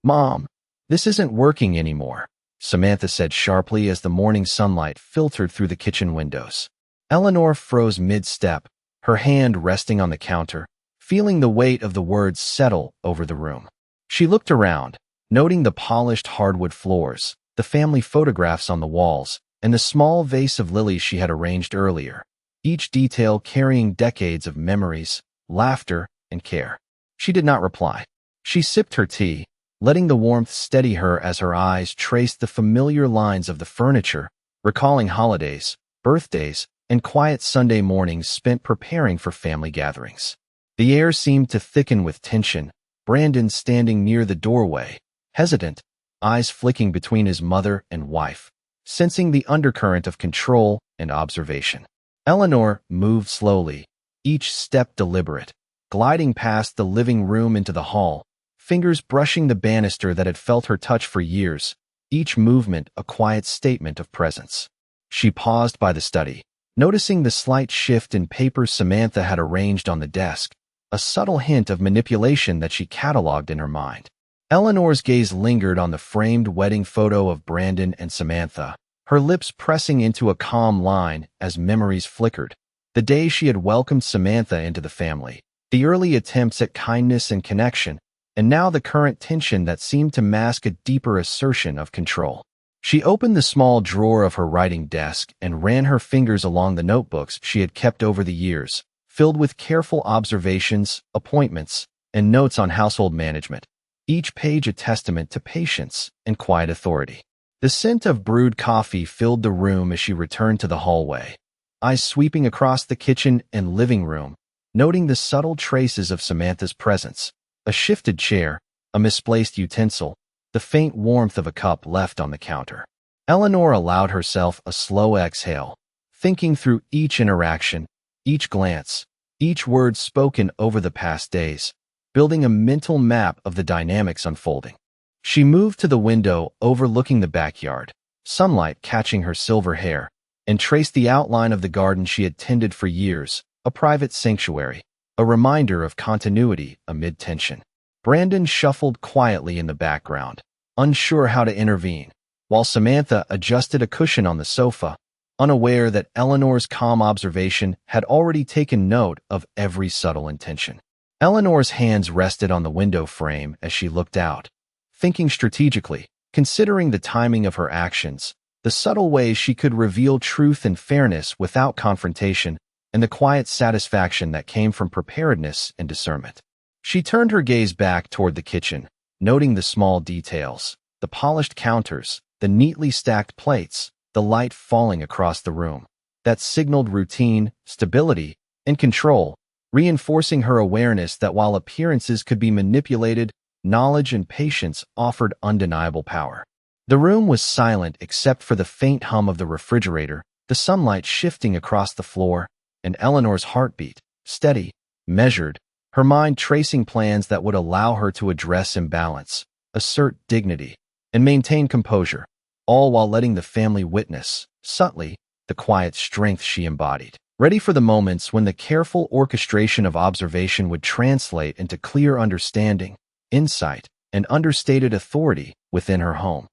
"Mom, this isn't working anymore," Samantha said sharply as the morning sunlight filtered through the kitchen windows. Eleanor froze mid-step, her hand resting on the counter, feeling the weight of the words settle over the room. She looked around, noting the polished hardwood floors, the family photographs on the walls, and the small vase of lilies she had arranged earlier, each detail carrying decades of memories, laughter, and care. She did not reply. She sipped her tea, letting the warmth steady her as her eyes traced the familiar lines of the furniture, recalling holidays, birthdays, and quiet Sunday mornings spent preparing for family gatherings. The air seemed to thicken with tension, Brandon standing near the doorway, hesitant, eyes flicking between his mother and wife, sensing the undercurrent of control and observation. Eleanor moved slowly, each step deliberate, gliding past the living room into the hall, fingers brushing the banister that had felt her touch for years, each movement a quiet statement of presence. She paused by the study, noticing the slight shift in papers Samantha had arranged on the desk, a subtle hint of manipulation that she catalogued in her mind. Eleanor's gaze lingered on the framed wedding photo of Brandon and Samantha, her lips pressing into a calm line as memories flickered. The day she had welcomed Samantha into the family, the early attempts at kindness and connection, and now the current tension that seemed to mask a deeper assertion of control. She opened the small drawer of her writing desk and ran her fingers along the notebooks she had kept over the years, filled with careful observations, appointments, and notes on household management, each page a testament to patience and quiet authority. The scent of brewed coffee filled the room as she returned to the hallway, eyes sweeping across the kitchen and living room, noting the subtle traces of Samantha's presence, a shifted chair, a misplaced utensil, the faint warmth of a cup left on the counter. Eleanor allowed herself a slow exhale, thinking through each interaction, each glance, each word spoken over the past days, building a mental map of the dynamics unfolding. She moved to the window overlooking the backyard, sunlight catching her silver hair, and traced the outline of the garden she had tended for years, a private sanctuary, a reminder of continuity amid tension. Brandon shuffled quietly in the background, unsure how to intervene, while Samantha adjusted a cushion on the sofa, unaware that Eleanor's calm observation had already taken note of every subtle intention. Eleanor's hands rested on the window frame as she looked out, thinking strategically, considering the timing of her actions, the subtle ways she could reveal truth and fairness without confrontation, and the quiet satisfaction that came from preparedness and discernment. She turned her gaze back toward the kitchen, noting the small details, the polished counters, the neatly stacked plates, the light falling across the room, that signaled routine, stability, and control, reinforcing her awareness that while appearances could be manipulated, knowledge and patience offered undeniable power. The room was silent except for the faint hum of the refrigerator, the sunlight shifting across the floor, and Eleanor's heartbeat, steady, measured, her mind tracing plans that would allow her to address imbalance, assert dignity, and maintain composure, all while letting the family witness, subtly, the quiet strength she embodied, ready for the moments when the careful orchestration of observation would translate into clear understanding, insight, and understated authority within her home.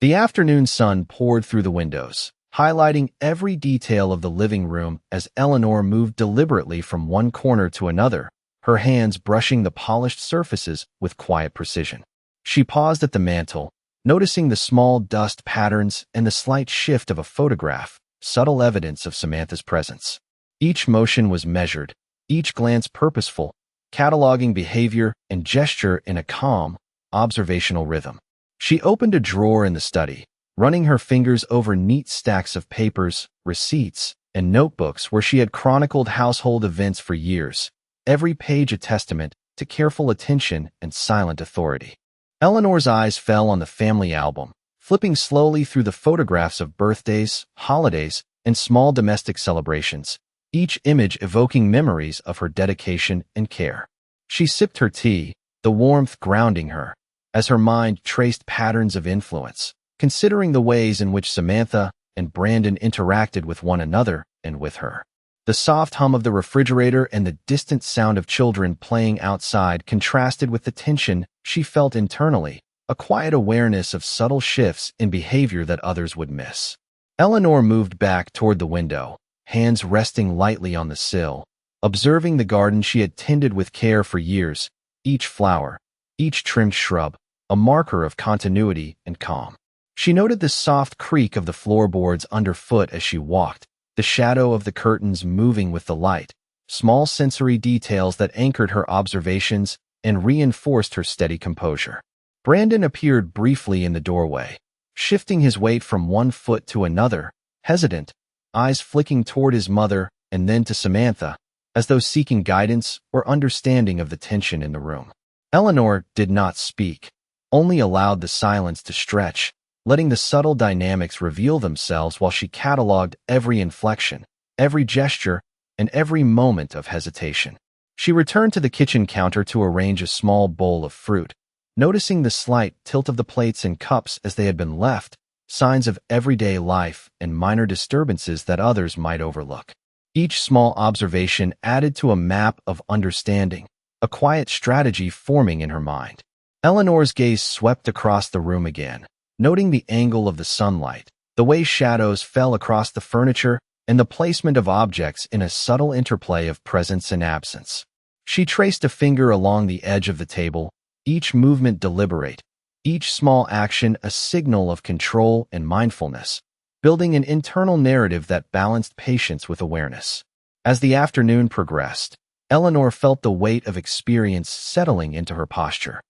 The afternoon sun poured through the windows, highlighting every detail of the living room as Eleanor moved deliberately from one corner to another, her hands brushing the polished surfaces with quiet precision. She paused at the mantel, noticing the small dust patterns and the slight shift of a photograph, subtle evidence of Samantha's presence. Each motion was measured, each glance purposeful, cataloging behavior and gesture in a calm, observational rhythm. She opened a drawer in the study, running her fingers over neat stacks of papers, receipts, and notebooks where she had chronicled household events for years, every page a testament to careful attention and silent authority. Eleanor's eyes fell on the family album, flipping slowly through the photographs of birthdays, holidays, and small domestic celebrations, each image evoking memories of her dedication and care. She sipped her tea, the warmth grounding her, as her mind traced patterns of influence, considering the ways in which Samantha and Brandon interacted with one another and with her. The soft hum of the refrigerator and the distant sound of children playing outside contrasted with the tension she felt internally, a quiet awareness of subtle shifts in behavior that others would miss. Eleanor moved back toward the window, hands resting lightly on the sill, observing the garden she had tended with care for years, each flower, each trimmed shrub, a marker of continuity and calm. She noted the soft creak of the floorboards underfoot as she walked, the shadow of the curtains moving with the light, small sensory details that anchored her observations and reinforced her steady composure. Brandon appeared briefly in the doorway, shifting his weight from one foot to another, hesitant, eyes flicking toward his mother and then to Samantha, as though seeking guidance or understanding of the tension in the room. Eleanor did not speak, only allowed the silence to stretch, letting the subtle dynamics reveal themselves while she catalogued every inflection, every gesture, and every moment of hesitation. She returned to the kitchen counter to arrange a small bowl of fruit, noticing the slight tilt of the plates and cups as they had been left, signs of everyday life and minor disturbances that others might overlook. Each small observation added to a map of understanding, a quiet strategy forming in her mind. Eleanor's gaze swept across the room again, noting the angle of the sunlight, the way shadows fell across the furniture, and the placement of objects in a subtle interplay of presence and absence. She traced a finger along the edge of the table, each movement deliberate, each small action a signal of control and mindfulness, building an internal narrative that balanced patience with awareness. As the afternoon progressed, Eleanor felt the weight of experience settling into her posture,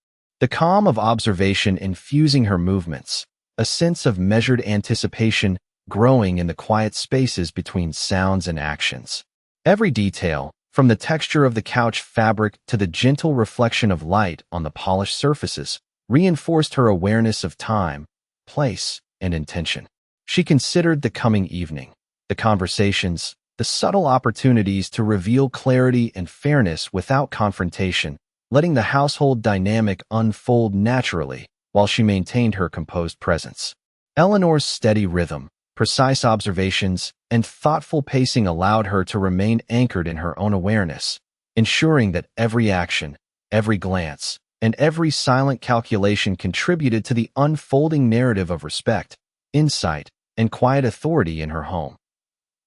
the calm of observation infusing her movements, a sense of measured anticipation growing in the quiet spaces between sounds and actions. Every detail, from the texture of the couch fabric to the gentle reflection of light on the polished surfaces, reinforced her awareness of time, place, and intention. She considered the coming evening, the conversations, the subtle opportunities to reveal clarity and fairness without confrontation, letting the household dynamic unfold naturally while she maintained her composed presence. Eleanor's steady rhythm, precise observations, and thoughtful pacing allowed her to remain anchored in her own awareness, ensuring that every action, every glance, and every silent calculation contributed to the unfolding narrative of respect, insight, and quiet authority in her home.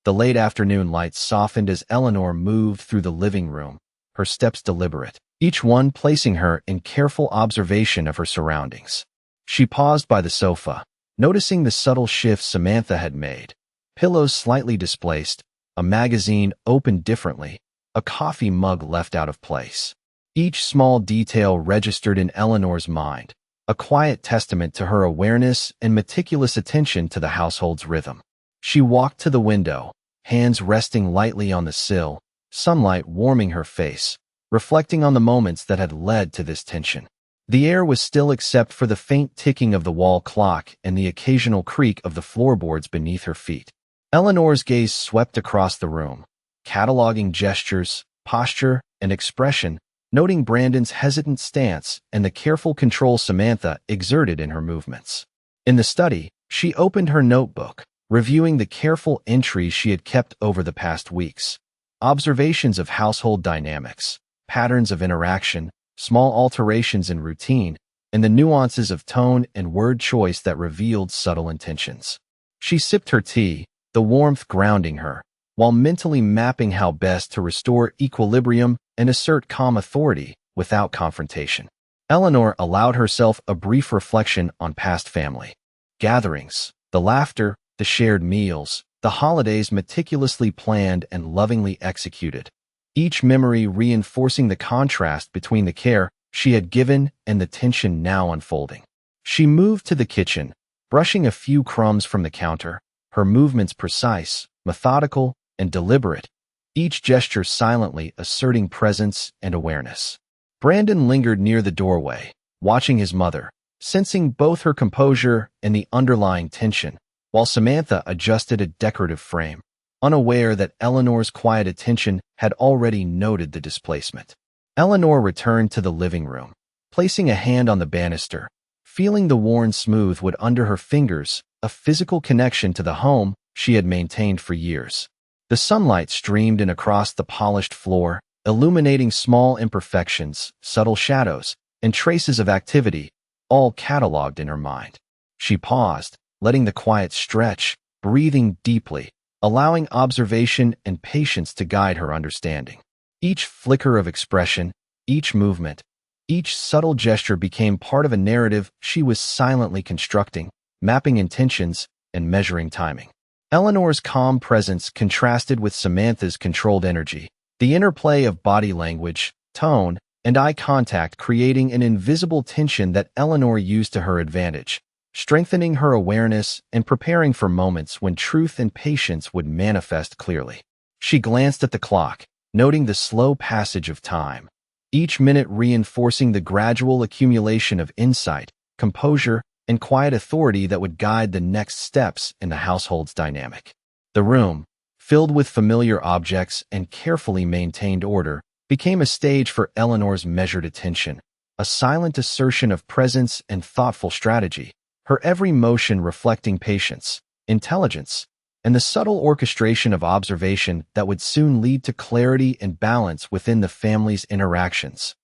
The late afternoon light softened as Eleanor moved through the living room, her steps deliberate, each one placing her in careful observation of her surroundings. She paused by the sofa, noticing the subtle shifts Samantha had made. Pillows slightly displaced, a magazine opened differently, a coffee mug left out of place. Each small detail registered in Eleanor's mind, a quiet testament to her awareness and meticulous attention to the household's rhythm. She walked to the window, hands resting lightly on the sill, sunlight warming her face, reflecting on the moments that had led to this tension. The air was still except for the faint ticking of the wall clock and the occasional creak of the floorboards beneath her feet. Eleanor's gaze swept across the room, cataloging gestures, posture, and expression, noting Brandon's hesitant stance and the careful control Samantha exerted in her movements. In the study, she opened her notebook, reviewing the careful entries she had kept over the past weeks. Observations of household dynamics, patterns of interaction, small alterations in routine, and the nuances of tone and word choice that revealed subtle intentions. She sipped her tea, the warmth grounding her, while mentally mapping how best to restore equilibrium and assert calm authority without confrontation. Eleanor allowed herself a brief reflection on past family gatherings, the laughter, the shared meals, the holidays meticulously planned and lovingly executed, each memory reinforcing the contrast between the care she had given and the tension now unfolding. She moved to the kitchen, brushing a few crumbs from the counter, her movements precise, methodical, and deliberate, each gesture silently asserting presence and awareness. Brandon lingered near the doorway, watching his mother, sensing both her composure and the underlying tension, while Samantha adjusted a decorative frame, unaware that Eleanor's quiet attention had already noted the displacement. Eleanor returned to the living room, placing a hand on the banister, feeling the worn smooth wood under her fingers, a physical connection to the home she had maintained for years. The sunlight streamed in across the polished floor, illuminating small imperfections, subtle shadows, and traces of activity, all catalogued in her mind. She paused, letting the quiet stretch, breathing deeply, allowing observation and patience to guide her understanding. Each flicker of expression, each movement, each subtle gesture became part of a narrative she was silently constructing, mapping intentions and measuring timing. Eleanor's calm presence contrasted with Samantha's controlled energy, the interplay of body language, tone, and eye contact creating an invisible tension that Eleanor used to her advantage, strengthening her awareness and preparing for moments when truth and patience would manifest clearly. She glanced at the clock, noting the slow passage of time, each minute reinforcing the gradual accumulation of insight, composure, and quiet authority that would guide the next steps in the household's dynamic. The room, filled with familiar objects and carefully maintained order, became a stage for Eleanor's measured attention, a silent assertion of presence and thoughtful strategy, her every motion reflecting patience, intelligence, and the subtle orchestration of observation that would soon lead to clarity and balance within the family's interactions.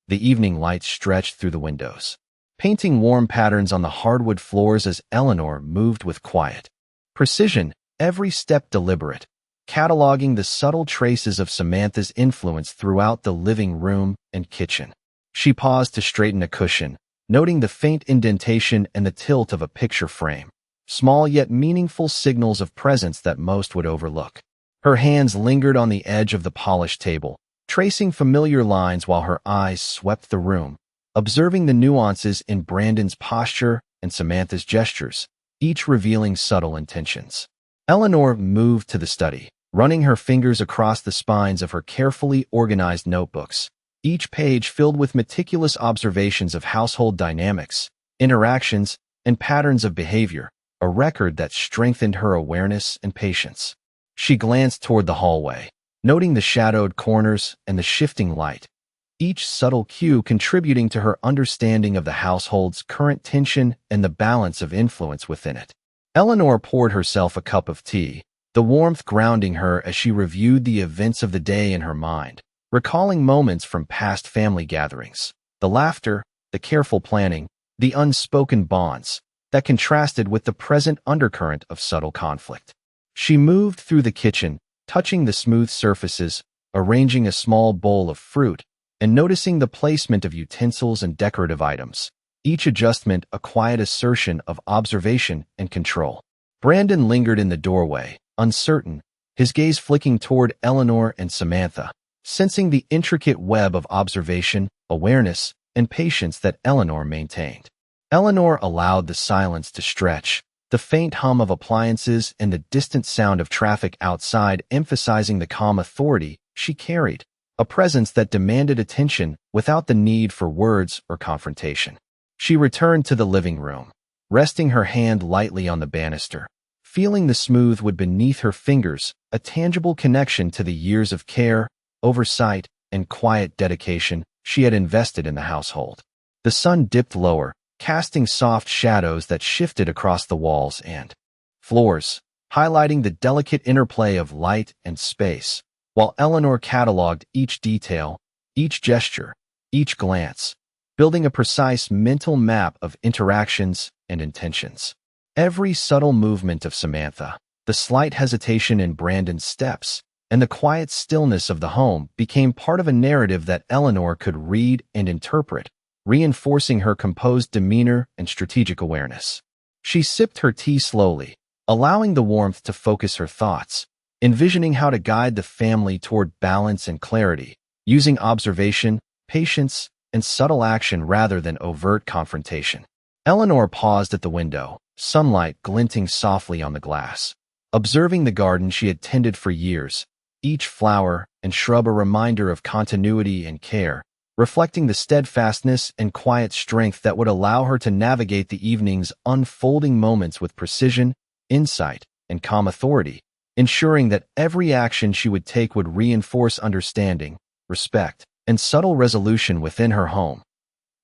The evening light stretched through the windows, painting warm patterns on the hardwood floors as Eleanor moved with quiet precision, every step deliberate, cataloging the subtle traces of Samantha's influence throughout the living room and kitchen. She paused to straighten a cushion, noting the faint indentation and the tilt of a picture frame, small yet meaningful signals of presence that most would overlook. Her hands lingered on the edge of the polished table, tracing familiar lines while her eyes swept the room, observing the nuances in Brandon's posture and Samantha's gestures, each revealing subtle intentions. Eleanor moved to the study, running her fingers across the spines of her carefully organized notebooks, each page filled with meticulous observations of household dynamics, interactions, and patterns of behavior, a record that strengthened her awareness and patience. She glanced toward the hallway, noting the shadowed corners and the shifting light, each subtle cue contributing to her understanding of the household's current tension and the balance of influence within it. Eleanor poured herself a cup of tea, the warmth grounding her as she reviewed the events of the day in her mind, recalling moments from past family gatherings, the laughter, the careful planning, the unspoken bonds that contrasted with the present undercurrent of subtle conflict. She moved through the kitchen, touching the smooth surfaces, arranging a small bowl of fruit, and noticing the placement of utensils and decorative items, each adjustment a quiet assertion of observation and control. Brandon lingered in the doorway, uncertain, his gaze flicking toward Eleanor and Samantha, sensing the intricate web of observation, awareness, and patience that Eleanor maintained. Eleanor allowed the silence to stretch, the faint hum of appliances and the distant sound of traffic outside emphasizing the calm authority she carried, a presence that demanded attention without the need for words or confrontation. She returned to the living room, resting her hand lightly on the banister, feeling the smooth wood beneath her fingers, a tangible connection to the years of care, oversight, and quiet dedication she had invested in the household. The sun dipped lower, casting soft shadows that shifted across the walls and floors, highlighting the delicate interplay of light and space, while Eleanor cataloged each detail, each gesture, each glance, building a precise mental map of interactions and intentions. Every subtle movement of Samantha, the slight hesitation in Brandon's steps, and the quiet stillness of the home became part of a narrative that Eleanor could read and interpret, reinforcing her composed demeanor and strategic awareness. She sipped her tea slowly, allowing the warmth to focus her thoughts, envisioning how to guide the family toward balance and clarity, using observation, patience, and subtle action rather than overt confrontation. Eleanor paused at the window, sunlight glinting softly on the glass, observing the garden she had tended for years, each flower and shrub a reminder of continuity and care, reflecting the steadfastness and quiet strength that would allow her to navigate the evening's unfolding moments with precision, insight, and calm authority, ensuring that every action she would take would reinforce understanding, respect, and subtle resolution within her home.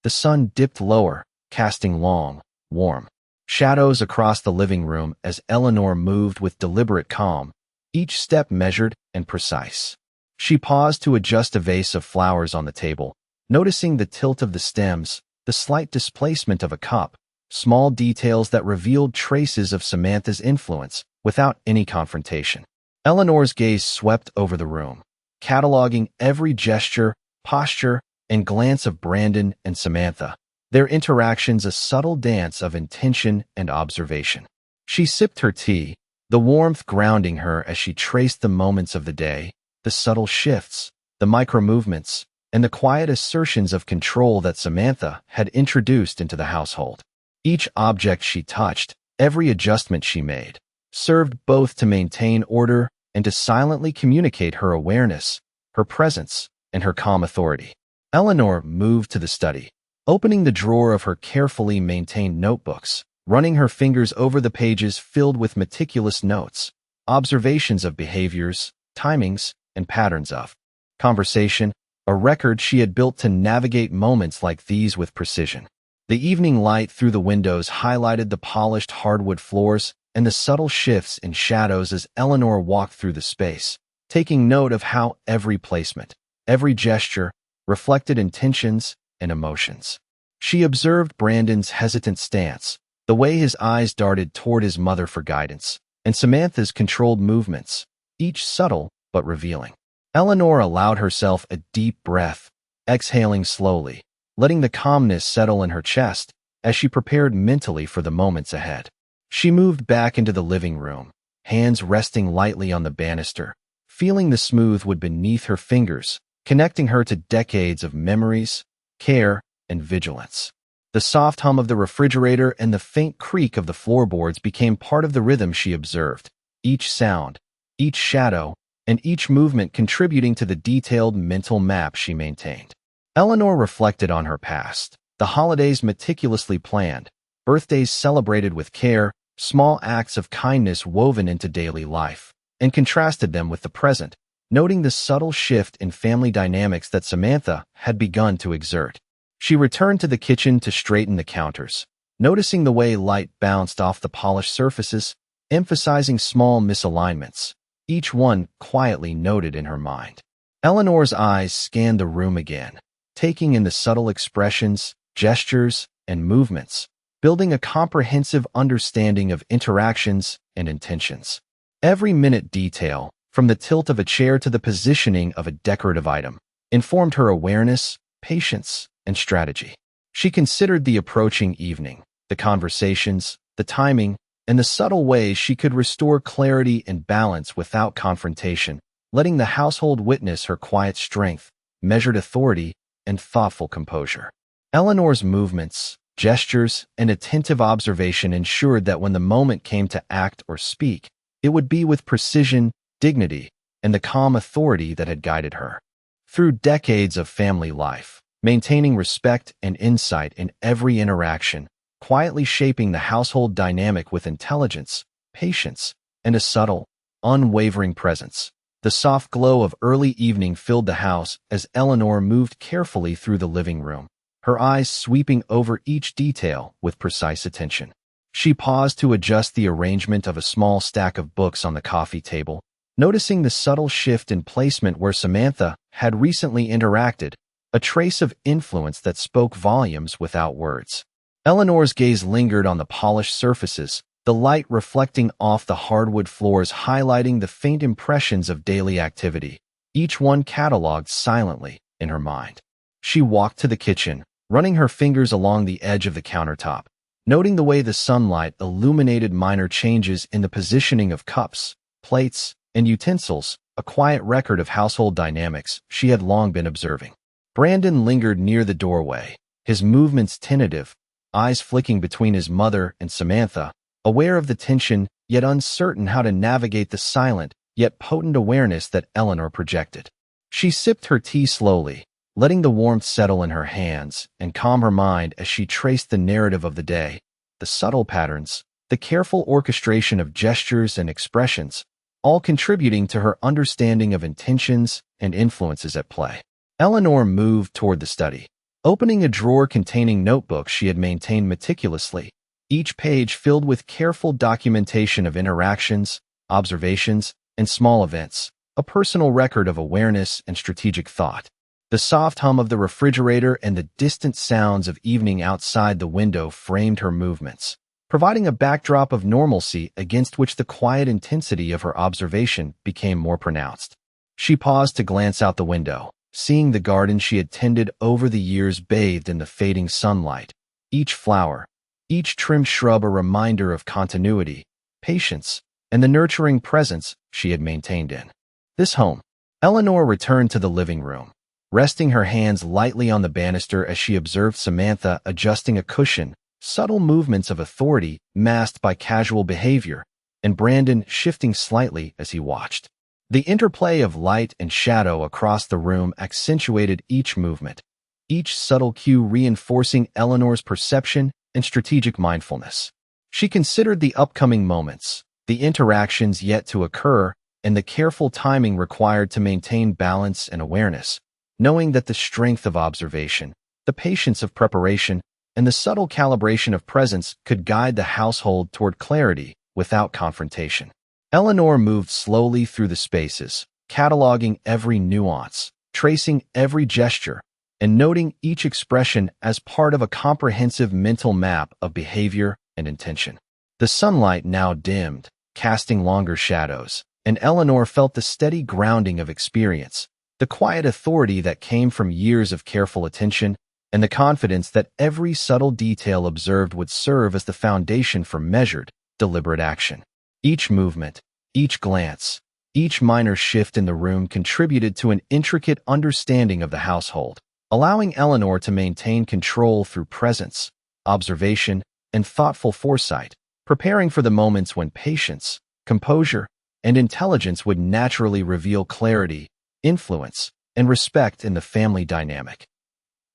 The sun dipped lower, casting long, warm shadows across the living room as Eleanor moved with deliberate calm, each step measured and precise. She paused to adjust a vase of flowers on the table, noticing the tilt of the stems, the slight displacement of a cup, small details that revealed traces of Samantha's influence without any confrontation. Eleanor's gaze swept over the room, cataloging every gesture, posture, and glance of Brandon and Samantha, their interactions a subtle dance of intention and observation. She sipped her tea, the warmth grounding her as she traced the moments of the day, the subtle shifts, the micro-movements, and the quiet assertions of control that Samantha had introduced into the household. Each object she touched, every adjustment she made, served both to maintain order and to silently communicate her awareness, her presence, and her calm authority. Eleanor moved to the study, opening the drawer of her carefully maintained notebooks, running her fingers over the pages filled with meticulous notes, observations of behaviors, timings, and patterns of conversation, a record she had built to navigate moments like these with precision. The evening light through the windows highlighted the polished hardwood floors and the subtle shifts in shadows as Eleanor walked through the space, taking note of how every placement, every gesture, reflected intentions and emotions. She observed Brandon's hesitant stance, the way his eyes darted toward his mother for guidance, and Samantha's controlled movements, each subtle but revealing. Eleanor allowed herself a deep breath, exhaling slowly, letting the calmness settle in her chest as she prepared mentally for the moments ahead. She moved back into the living room, hands resting lightly on the banister, feeling the smooth wood beneath her fingers, connecting her to decades of memories, care, and vigilance. The soft hum of the refrigerator and the faint creak of the floorboards became part of the rhythm she observed, each sound, each shadow, and each movement contributing to the detailed mental map she maintained. Eleanor reflected on her past, the holidays meticulously planned, birthdays celebrated with care, small acts of kindness woven into daily life, and contrasted them with the present, noting the subtle shift in family dynamics that Samantha had begun to exert. She returned to the kitchen to straighten the counters, noticing the way light bounced off the polished surfaces, emphasizing small misalignments, each one quietly noted in her mind. Eleanor's eyes scanned the room again, taking in the subtle expressions, gestures, and movements, building a comprehensive understanding of interactions and intentions. Every minute detail, from the tilt of a chair to the positioning of a decorative item, informed her awareness, patience, and strategy. She considered the approaching evening, the conversations, the timing, and the subtle ways she could restore clarity and balance without confrontation, letting the household witness her quiet strength, measured authority, and thoughtful composure. Eleanor's movements, gestures, and attentive observation ensured that when the moment came to act or speak, it would be with precision, dignity, and the calm authority that had guided her. Through decades of family life, maintaining respect and insight in every interaction, quietly shaping the household dynamic with intelligence, patience, and a subtle, unwavering presence. The soft glow of early evening filled the house as Eleanor moved carefully through the living room, her eyes sweeping over each detail with precise attention. She paused to adjust the arrangement of a small stack of books on the coffee table, noticing the subtle shift in placement where Samantha had recently interacted, a trace of influence that spoke volumes without words. Eleanor's gaze lingered on the polished surfaces, the light reflecting off the hardwood floors highlighting the faint impressions of daily activity, each one catalogued silently in her mind. She walked to the kitchen, running her fingers along the edge of the countertop, noting the way the sunlight illuminated minor changes in the positioning of cups, plates, and utensils, a quiet record of household dynamics she had long been observing. Brandon lingered near the doorway, his movements tentative, eyes flicking between his mother and Samantha, aware of the tension, yet uncertain how to navigate the silent, yet potent awareness that Eleanor projected. She sipped her tea slowly, letting the warmth settle in her hands and calm her mind as she traced the narrative of the day, the subtle patterns, the careful orchestration of gestures and expressions, all contributing to her understanding of intentions and influences at play. Eleanor moved toward the study, opening a drawer containing notebooks she had maintained meticulously, each page filled with careful documentation of interactions, observations, and small events, a personal record of awareness and strategic thought. The soft hum of the refrigerator and the distant sounds of evening outside the window framed her movements, providing a backdrop of normalcy against which the quiet intensity of her observation became more pronounced. She paused to glance out the window, seeing the garden she had tended over the years bathed in the fading sunlight, each flower, each trimmed shrub a reminder of continuity, patience, and the nurturing presence she had maintained in this home. Eleanor returned to the living room, resting her hands lightly on the banister as she observed Samantha adjusting a cushion, subtle movements of authority masked by casual behavior, and Brandon shifting slightly as he watched. The interplay of light and shadow across the room accentuated each movement, each subtle cue reinforcing Eleanor's perception and strategic mindfulness. She considered the upcoming moments, the interactions yet to occur, and the careful timing required to maintain balance and awareness, knowing that the strength of observation, the patience of preparation, and the subtle calibration of presence could guide the household toward clarity without confrontation. Eleanor moved slowly through the spaces, cataloging every nuance, tracing every gesture, and noting each expression as part of a comprehensive mental map of behavior and intention. The sunlight now dimmed, casting longer shadows, and Eleanor felt the steady grounding of experience, the quiet authority that came from years of careful attention, and the confidence that every subtle detail observed would serve as the foundation for measured, deliberate action. Each movement, each glance, each minor shift in the room contributed to an intricate understanding of the household, allowing Eleanor to maintain control through presence, observation, and thoughtful foresight, preparing for the moments when patience, composure, and intelligence would naturally reveal clarity, influence, and respect in the family dynamic.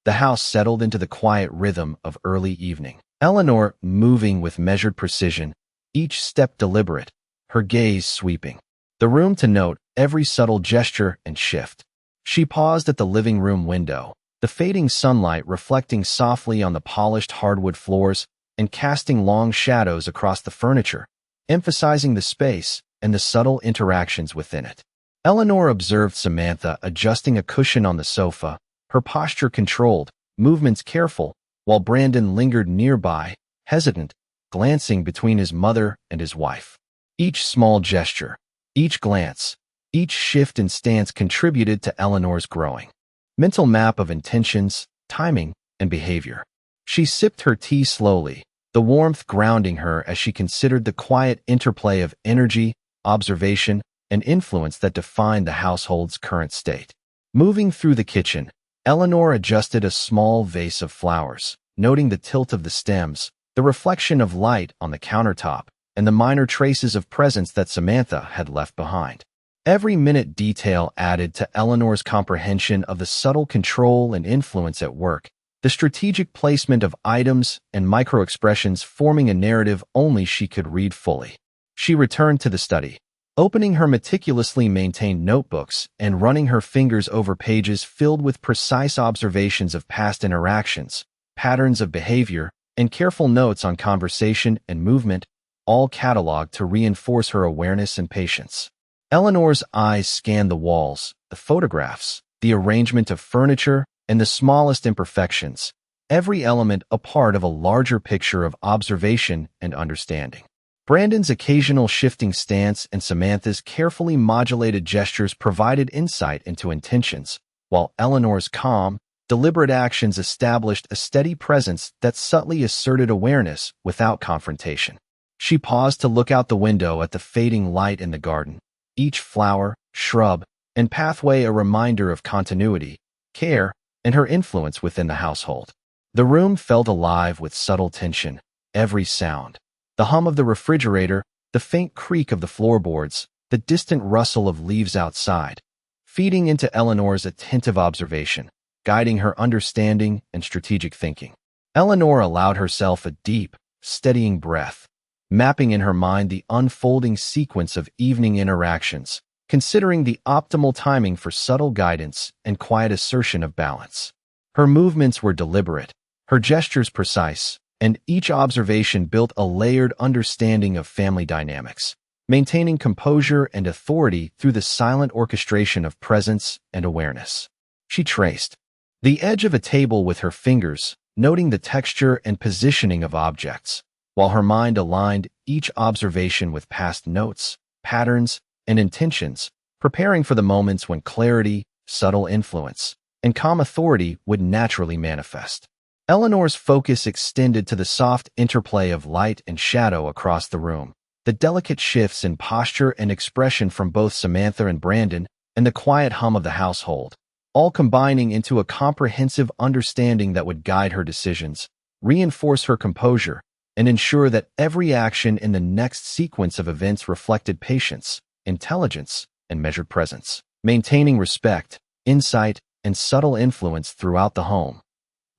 The house settled into the quiet rhythm of early evening. Eleanor moving with measured precision, each step deliberate, her gaze sweeping the room to note every subtle gesture and shift. She paused at the living room window, the fading sunlight reflecting softly on the polished hardwood floors and casting long shadows across the furniture, emphasizing the space and the subtle interactions within it. Eleanor observed Samantha adjusting a cushion on the sofa, her posture controlled, movements careful, while Brandon lingered nearby, hesitant, glancing between his mother and his wife. Each small gesture, each glance, each shift in stance contributed to Eleanor's growing mental map of intentions, timing, and behavior. She sipped her tea slowly, the warmth grounding her as she considered the quiet interplay of energy, observation, and influence that defined the household's current state. Moving through the kitchen, Eleanor adjusted a small vase of flowers, noting the tilt of the stems, the reflection of light on the countertop, and the minor traces of presence that Samantha had left behind. Every minute detail added to Eleanor's comprehension of the subtle control and influence at work, the strategic placement of items and microexpressions forming a narrative only she could read fully. She returned to the study, opening her meticulously maintained notebooks and running her fingers over pages filled with precise observations of past interactions, patterns of behavior, and careful notes on conversation and movement, all cataloged to reinforce her awareness and patience. Eleanor's eyes scanned the walls, the photographs, the arrangement of furniture, and the smallest imperfections, every element a part of a larger picture of observation and understanding. Brandon's occasional shifting stance and Samantha's carefully modulated gestures provided insight into intentions, while Eleanor's calm, deliberate actions established a steady presence that subtly asserted awareness without confrontation. She paused to look out the window at the fading light in the garden, each flower, shrub, and pathway a reminder of continuity, care, and her influence within the household. The room felt alive with subtle tension, every sound, the hum of the refrigerator, the faint creak of the floorboards, the distant rustle of leaves outside, feeding into Eleanor's attentive observation, guiding her understanding and strategic thinking. Eleanor allowed herself a deep, steadying breath, mapping in her mind the unfolding sequence of evening interactions, considering the optimal timing for subtle guidance and quiet assertion of balance. Her movements were deliberate, her gestures precise, and each observation built a layered understanding of family dynamics, maintaining composure and authority through the silent orchestration of presence and awareness. She traced the edge of a table with her fingers, noting the texture and positioning of objects, while her mind aligned each observation with past notes, patterns, and intentions, preparing for the moments when clarity, subtle influence, and calm authority would naturally manifest. Eleanor's focus extended to the soft interplay of light and shadow across the room, the delicate shifts in posture and expression from both Samantha and Brandon, and the quiet hum of the household, all combining into a comprehensive understanding that would guide her decisions, reinforce her composure, and ensure that every action in the next sequence of events reflected patience, intelligence, and measured presence, maintaining respect, insight, and subtle influence throughout the home.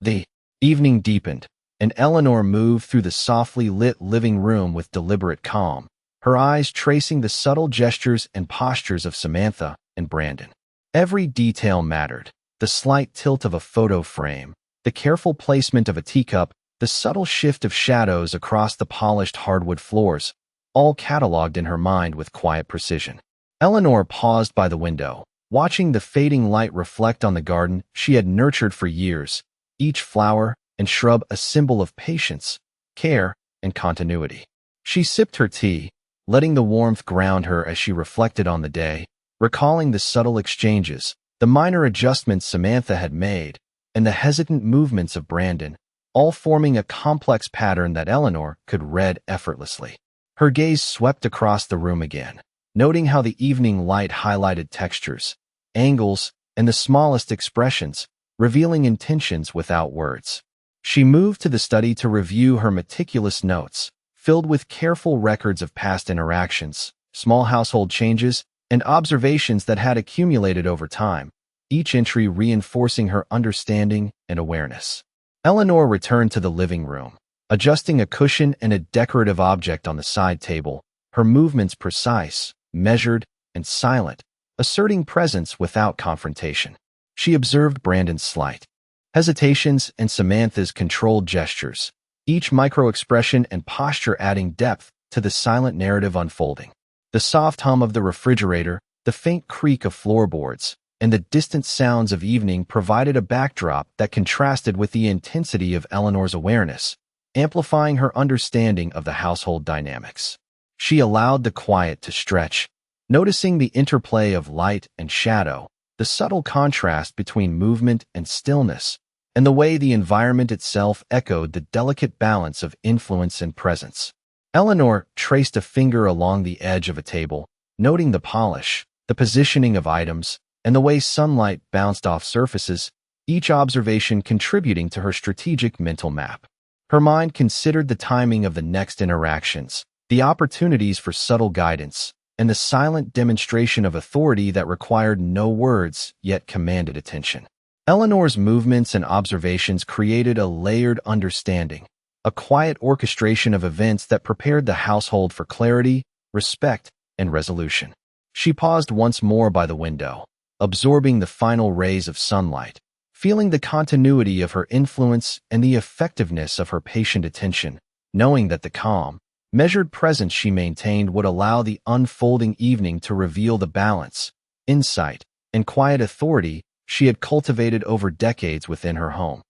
The evening deepened, and Eleanor moved through the softly lit living room with deliberate calm, her eyes tracing the subtle gestures and postures of Samantha and Brandon. Every detail mattered: the slight tilt of a photo frame, the careful placement of a teacup, the subtle shift of shadows across the polished hardwood floors, all catalogued in her mind with quiet precision. Eleanor paused by the window, watching the fading light reflect on the garden she had nurtured for years, each flower and shrub a symbol of patience, care, and continuity. She sipped her tea, letting the warmth ground her as she reflected on the day, recalling the subtle exchanges, the minor adjustments Samantha had made, and the hesitant movements of Brandon, all forming a complex pattern that Eleanor could read effortlessly. Her gaze swept across the room again, noting how the evening light highlighted textures, angles, and the smallest expressions, revealing intentions without words. She moved to the study to review her meticulous notes, filled with careful records of past interactions, small household changes, and observations that had accumulated over time, each entry reinforcing her understanding and awareness. Eleanor returned to the living room, adjusting a cushion and a decorative object on the side table, her movements precise, measured, and silent, asserting presence without confrontation. She observed Brandon's slight hesitations and Samantha's controlled gestures, each micro-expression and posture adding depth to the silent narrative unfolding. The soft hum of the refrigerator, the faint creak of floorboards, and the distant sounds of evening provided a backdrop that contrasted with the intensity of Eleanor's awareness, amplifying her understanding of the household dynamics. She allowed the quiet to stretch, noticing the interplay of light and shadow, the subtle contrast between movement and stillness, and the way the environment itself echoed the delicate balance of influence and presence. Eleanor traced a finger along the edge of a table, noting the polish, the positioning of items, and the way sunlight bounced off surfaces, each observation contributing to her strategic mental map. Her mind considered the timing of the next interactions, the opportunities for subtle guidance, and the silent demonstration of authority that required no words yet commanded attention. Eleanor's movements and observations created a layered understanding, a quiet orchestration of events that prepared the household for clarity, respect, and resolution. She paused once more by the window, absorbing the final rays of sunlight, feeling the continuity of her influence and the effectiveness of her patient attention, knowing that the calm, measured presence she maintained would allow the unfolding evening to reveal the balance, insight, and quiet authority she had cultivated over decades within her home.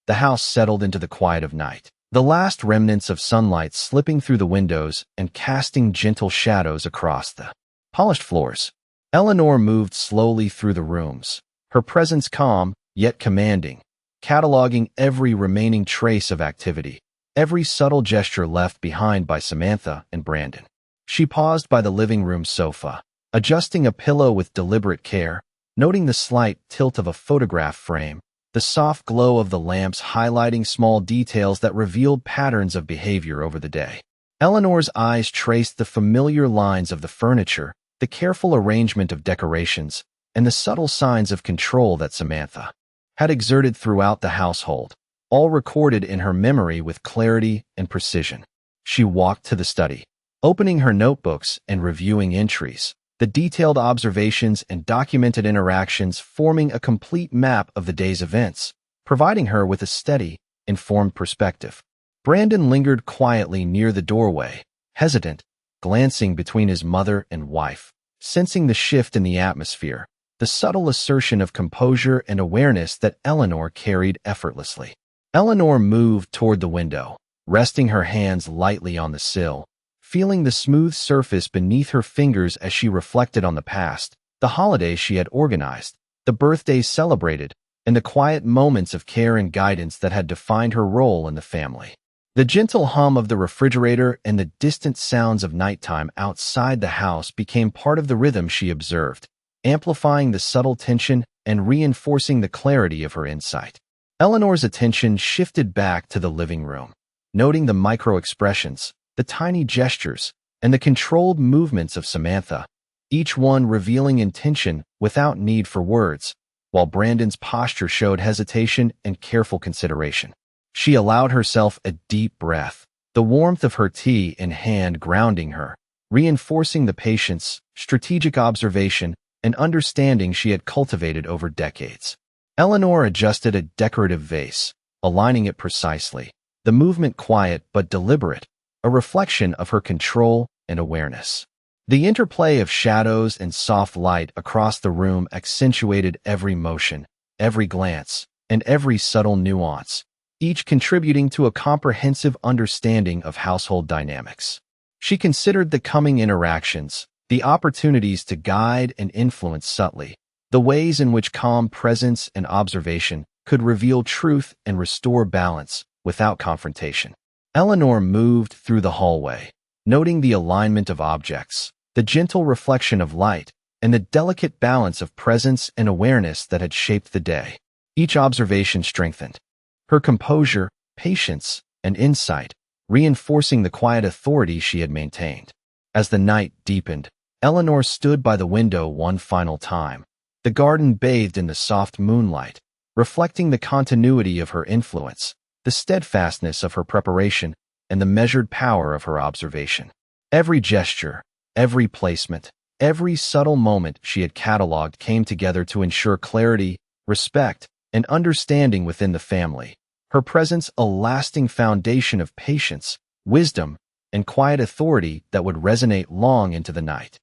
The house settled into the quiet of night, the last remnants of sunlight slipping through the windows and casting gentle shadows across the polished floors. Eleanor moved slowly through the rooms, her presence calm yet commanding, cataloging every remaining trace of activity, every subtle gesture left behind by Samantha and Brandon. She paused by the living room sofa, adjusting a pillow with deliberate care, noting the slight tilt of a photograph frame, the soft glow of the lamps highlighting small details that revealed patterns of behavior over the day. Eleanor's eyes traced the familiar lines of the furniture, the careful arrangement of decorations, and the subtle signs of control that Samantha had exerted throughout the household, all recorded in her memory with clarity and precision. She walked to the study, opening her notebooks and reviewing entries, the detailed observations and documented interactions forming a complete map of the day's events, providing her with a steady, informed perspective. Brandon lingered quietly near the doorway, hesitant, glancing between his mother and wife, sensing the shift in the atmosphere, the subtle assertion of composure and awareness that Eleanor carried effortlessly. Eleanor moved toward the window, resting her hands lightly on the sill, feeling the smooth surface beneath her fingers as she reflected on the past, the holidays she had organized, the birthdays celebrated, and the quiet moments of care and guidance that had defined her role in the family. The gentle hum of the refrigerator and the distant sounds of nighttime outside the house became part of the rhythm she observed, amplifying the subtle tension and reinforcing the clarity of her insight. Eleanor's attention shifted back to the living room, noting the micro-expressions, the tiny gestures, and the controlled movements of Samantha, each one revealing intention without need for words, while Brandon's posture showed hesitation and careful consideration. She allowed herself a deep breath, the warmth of her tea in hand grounding her, reinforcing the patience, strategic observation, and understanding she had cultivated over decades. Eleanor adjusted a decorative vase, aligning it precisely, the movement quiet but deliberate, a reflection of her control and awareness. The interplay of shadows and soft light across the room accentuated every motion, every glance, and every subtle nuance, each contributing to a comprehensive understanding of household dynamics. She considered the coming interactions, the opportunities to guide and influence subtly, the ways in which calm presence and observation could reveal truth and restore balance without confrontation. Eleanor moved through the hallway, noting the alignment of objects, the gentle reflection of light, and the delicate balance of presence and awareness that had shaped the day. Each observation strengthened her composure, patience, and insight, reinforcing the quiet authority she had maintained. As the night deepened, Eleanor stood by the window one final time, the garden bathed in the soft moonlight, reflecting the continuity of her influence, the steadfastness of her preparation, and the measured power of her observation. Every gesture, every placement, every subtle moment she had cataloged came together to ensure clarity, respect, and understanding within the family, her presence a lasting foundation of patience, wisdom, and quiet authority that would resonate long into the night.